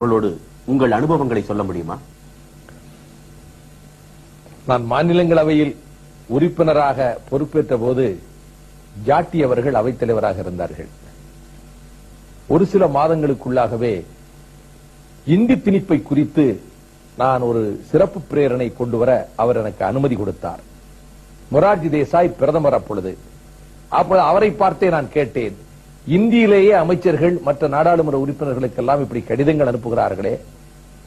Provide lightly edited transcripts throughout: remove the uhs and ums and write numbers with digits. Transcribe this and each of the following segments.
உங்கள் அனுபவங்களை சொல்ல முடியுமா? நான் மாநிலங்களவையில் உறுப்பினராக பொறுப்பேற்ற போது ஜாட்டி அவர்கள் அவைத்தலைவராக இருந்தார்கள். ஒரு சில மாதங்களுக்குள்ளாகவே இந்தி திணிப்பை குறித்து நான் ஒரு சிறப்பு பிரேரணை கொண்டு வர அவர் எனக்கு அனுமதி கொடுத்தார். மொரார்ஜி தேசாய் பிரதமர் அப்பொழுது அவரை பார்த்தே நான் கேட்டேன், இந்தியிலேயே அமைச்சர்கள் மற்ற நாடாளுமன்ற உறுப்பினர்களுக்கெல்லாம் இப்படி கடிதங்கள் அனுப்புகிறார்களே,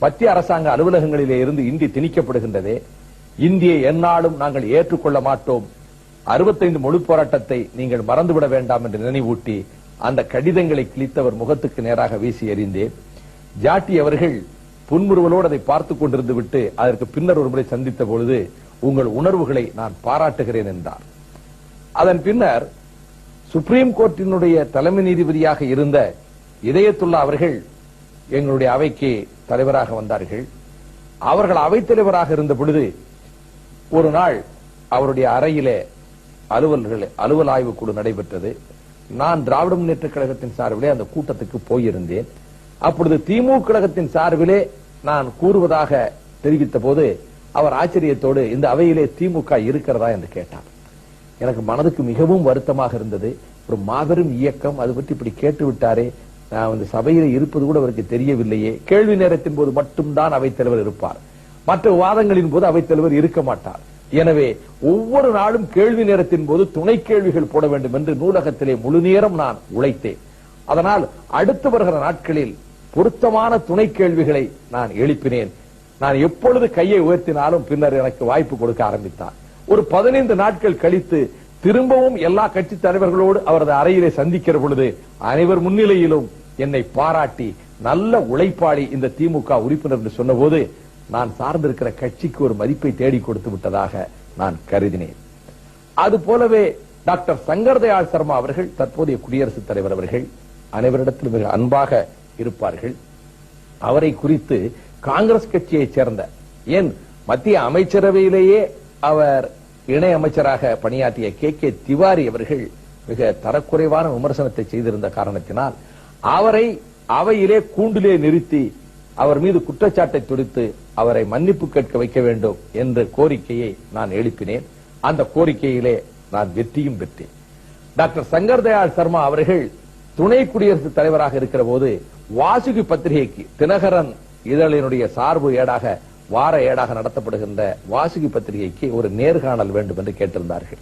மத்திய அரசாங்க அலுவலகங்களிலே இருந்து இந்தி திணிக்கப்படுகின்றதே, இந்தியை எந்நாளும் நாங்கள் ஏற்றுக்கொள்ள மாட்டோம், 65 மொழி போராட்டத்தை நீங்கள் மறந்துவிட வேண்டாம் என்று நினைவூட்டி அந்த கடிதங்களை கிழித்தவர் முகத்துக்கு நேராக வீசி எறிந்தேன். ஜாட்டி அவர்கள் புன்முறுவலோடு அதை பார்த்துக் கொண்டிருந்து விட்டு அதற்கு பின்னர் ஒருமுறை சந்தித்த பொழுது, உங்கள் உணர்வுகளை நான் பாராட்டுகிறேன் என்றார். அதன் பின்னர் சுப்ரீம் கோர்ட்டினுடைய தலைமை நீதிபதியாக இருந்த இதயத்துல்லா அவர்கள் எங்களுடைய அவைக்கு தலைவராக வந்தார்கள். அவர்கள் அவைத்தலைவராக இருந்த பொழுது ஒரு நாள் அவருடைய அறையிலே அலுவல் ஆய்வு குழு நடைபெற்றது. நான் திராவிட முன்னேற்ற கழகத்தின் சார்பிலே அந்த கூட்டத்துக்கு போயிருந்தேன். அப்பொழுது திமுக கழகத்தின் சார்பிலே நான் கூறுவதாக தெரிவித்த போது அவர் ஆச்சரியத்தோடு, இந்த அவையிலே திமுக இருக்கிறதா என்று கேட்டார். எனக்கு மனதுக்கு மிகவும் வருத்தமாக இருந்தது. ஒரு மாபெரும் இயக்கம், அது பற்றி இப்படி கேட்டு விட்டாரே, நான் இந்த சபையில இருப்பது கூட அவருக்கு தெரியவில்லையே. கேள்வி நேரத்தின் போது மட்டும்தான் அவைத்தலைவர் இருப்பார், மற்ற வாதங்களின் போது அவைத்தலைவர் இருக்க மாட்டார். எனவே ஒவ்வொரு நாளும் கேள்வி நேரத்தின் போது துணை கேள்விகள் போட வேண்டும் என்று நூலகத்திலே முழு நேரம் நான் உழைத்தேன். அதனால் அடுத்து வருகிற நாட்களில் பொருத்தமான துணை கேள்விகளை நான் எழுப்பினேன். நான் எப்பொழுது கையை உயர்த்தினாலும் பின்னர் எனக்கு வாய்ப்பு கொடுக்க ஆரம்பித்தார். ஒரு 15 நாட்கள் கழித்து திரும்பவும் எல்லா கட்சி தலைவர்களோடு அவரது அறையிலே சந்திக்கிற பொழுது அனைவர் முன்னிலையிலும் என்னை பாராட்டி, நல்ல உழைப்பாளி இந்த திமுக உறுப்பினர் என்று சொன்ன போது நான் சார்ந்திருக்கிற கட்சிக்கு ஒரு மதிப்பை தேடி கொடுத்து விட்டதாக நான் கருதினேன். அது போலவே டாக்டர் சங்கர் தயாள் சர்மா அவர்கள், தற்போதைய குடியரசுத் தலைவர் அவர்கள், அனைவரிடத்திலும் மிக அன்பாக இருப்பார்கள். அவரை குறித்து காங்கிரஸ் கட்சியைச் சேர்ந்த, ஏன் மத்திய அமைச்சரவையிலேயே அவர் இணை அமைச்சராக பணியாற்றிய கே திவாரி அவர்கள் மிக தரக்குறைவான விமர்சனத்தை செய்திருந்த காரணத்தினால் அவரை அவையிலே கூண்டிலே நிறுத்தி அவர் மீது குற்றச்சாட்டை தொடுத்து அவரை மன்னிப்பு கேட்க வைக்க வேண்டும் என்ற கோரிக்கையை நான் எழுப்பினேன். அந்த கோரிக்கையிலே நான் வெற்றியும் பெற்றேன். டாக்டர் சங்கர் தயாள் சர்மா அவர்கள் துணை குடியரசுத் தலைவராக இருக்கிற போது வாசுகி பத்திரிகைக்கு, தினகரன் இதழினுடைய சார்பு ஏடாக, வார ஏடாக நடத்தப்படுகின்ற வாசுகி பத்திரிகைக்கு ஒரு நேர்காணல் வேண்டும் என்று கேட்டிருந்தார்கள்.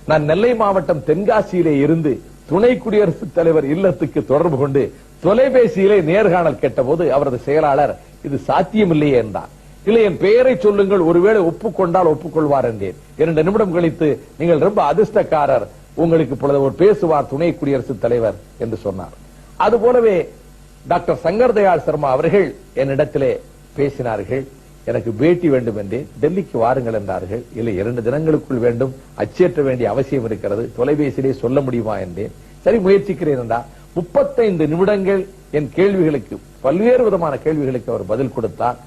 நான் நெல்லை மாவட்டம் தென்காசியிலே இருந்து துணை குடியரசுத் தலைவர் இல்லத்துக்கு தொடர்பு கொண்டு தொலைபேசியிலே நேர்காணல் கேட்டபோது அவரது செயலாளர், இது சாத்தியமில்லையே என்றார். இல்லை, என் பெயரை சொல்லுங்கள், ஒருவேளை ஒப்புக்கொண்டால் ஒப்புக்கொள்வார் என்றேன். 2 நிமிடம் கழித்து, நீங்கள் ரொம்ப அதிர்ஷ்டக்காரர், உங்களுக்கு இப்பொழுது ஒரு பேசுவார் துணை குடியரசுத் தலைவர் என்று சொன்னார். அதுபோலவே டாக்டர் சங்கர் தயாள் சர்மா அவர்கள் என்னிடத்திலே பேசினார்கள். எனக்கு பேட்டி வேண்டும் என்று, டெல்லிக்கு வாருங்கள் என்றார்கள். இல்லை, 2 தினங்களுக்குள் வேண்டும், அச்சேற்ற வேண்டிய அவசியம் இருக்கிறது, தொலைபேசியிலே சொல்ல முடியுமா என்றேன். சரி, முயற்சிக்கிறேன் என்றார். 35 நிமிடங்கள் என் கேள்விகளுக்கு, பல்வேறு விதமான கேள்விகளுக்கு அவர் பதில் கொடுத்தார்.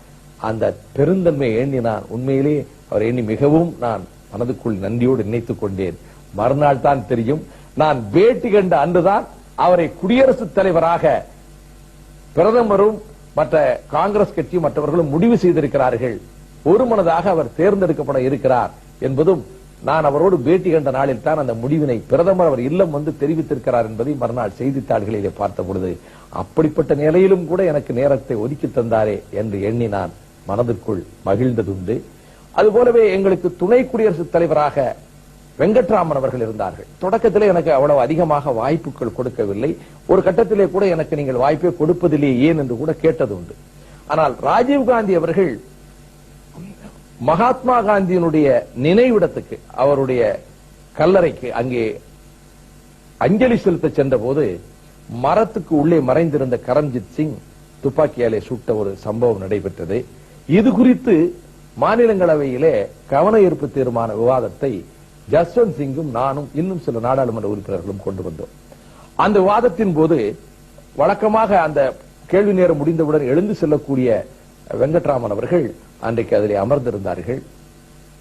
அந்த பெருந்தன்மை எண்ணி நான் உண்மையிலே அவர் எண்ணி மிகவும் நான் மனதுக்குள் நன்றியோடு நினைத்துக் கொண்டேன். மறுநாள் தான் தெரியும், நான் பேட்டி கண்ட அன்றுதான் அவரை குடியரசுத் தலைவராக பிரதமரும் மற்ற காங்கிரஸ் கட்சி மற்றவர்களும் முடிவு செய்திருக்கிறார்கள். ஒருமனதாக அவர் தேர்ந்தெடுக்கப்பட இருக்கிறார் என்பதும் நான் அவரோடு பேட்டி கண்ட நாளில் தான் அந்த முடிவினை பிரதமர் அவர் இல்லம் வந்து தெரிவித்திருக்கிறார் என்பதை மறுநாள் செய்தித்தாள்களிலே பார்த்த பொழுது, அப்படிப்பட்ட நிலையிலும் கூட எனக்கு நேரத்தை ஒதுக்கி தந்தாரே என்று எண்ணி நான் மனதுக்குள் மகிழ்ந்ததுண்டு. அதுபோலவே எங்களுக்கு துணை குடியரசுத் தலைவராக வெங்கட்ராமன் அவர்கள் இருந்தார்கள். தொடக்கத்திலே எனக்கு அவ்வளவு அதிகமாக வாய்ப்புகள் கொடுக்கவில்லை. ஒரு கட்டத்திலே கூட எனக்கு நீங்கள் வாய்ப்பே கொடுப்பதில்லை ஏன் என்று கூட கேட்டது உண்டு. ஆனால் ராஜீவ்காந்தி அவர்கள் மகாத்மா காந்தியினுடைய நினைவிடத்துக்கு, அவருடைய கல்லறைக்கு அங்கே அஞ்சலி செலுத்த சென்ற போது மரத்துக்கு உள்ளே மறைந்திருந்த கரம்ஜித் சிங் துப்பாக்கியாலே சுட்ட ஒரு சம்பவம் நடைபெற்றது. இது குறித்து மாநிலங்களவையிலே கவன ஈர்ப்பு தீர்மான விவாதத்தை ஜஸ்வந்த் சிங்கும் நானும் இன்னும் சில நாடாளுமன்ற உறுப்பினர்களும் கொண்டு வந்தோம். அந்த விவாதத்தின் போது வழக்கமாக அந்த கேள்வி நேரம் முடிந்தவுடன் எழுந்து செல்லக்கூடிய வெங்கட்ராமன் அவர்கள் அன்றைக்கு அதிலே அமர்ந்திருந்தார்கள்.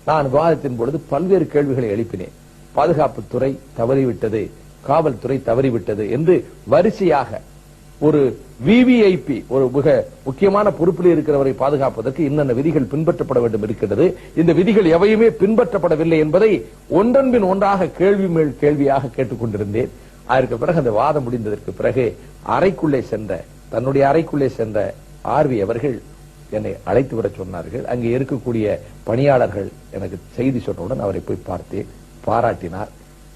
நான் விவாதத்தின் பொழுது பல்வேறு கேள்விகளை எழுப்பினேன். பாதுகாப்புத்துறை தவறிவிட்டது, காவல்துறை தவறிவிட்டது என்று வரிசையாக ஒரு விவிஐபி, ஒரு மிக முக்கியமான பொறுப்பில் இருக்கிறவரை பாதுகாப்பதற்கு இன்னென்ன விதிகள் பின்பற்றப்பட வேண்டும் இருக்கிறது. இந்த விதிகள் எவையுமே பின்பற்றப்படவில்லை என்பதை ஒன்றன் பின் ஒன்றாக கேள்வி மேல் கேள்வியாக கேட்டுக்கொண்டிருந்தேன். அதற்கு பிறகு அந்த வாதம் முடிந்ததற்கு பிறகு தன்னுடைய அறைக்குள்ளே சென்ற ஆர்வி அவர்கள் என்னை அழைத்து வர சொன்னார்கள். அங்கே இருக்கக்கூடிய பணியாளர்கள் எனக்கு செய்தி சொன்னவுடன் அவரை போய் பார்த்தேன், பாராட்டினார்.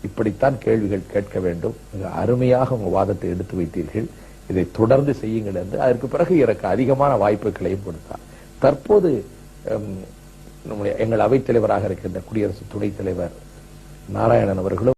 இப்படித்தான் கேள்விகள் கேட்க வேண்டும், மிக அருமையாக உங்க வாதத்தை எடுத்து வைத்தீர்கள், இதை தொடர்ந்து செய்யுங்கள் என்று அதற்கு பிறகு எனக்கு அதிகமான வாய்ப்புகளையும் கொடுத்தார். தற்போது எங்கள் அவைத் தலைவராக இருக்கின்ற குடியரசு துணைத் தலைவர் நாராயணன் அவர்களும்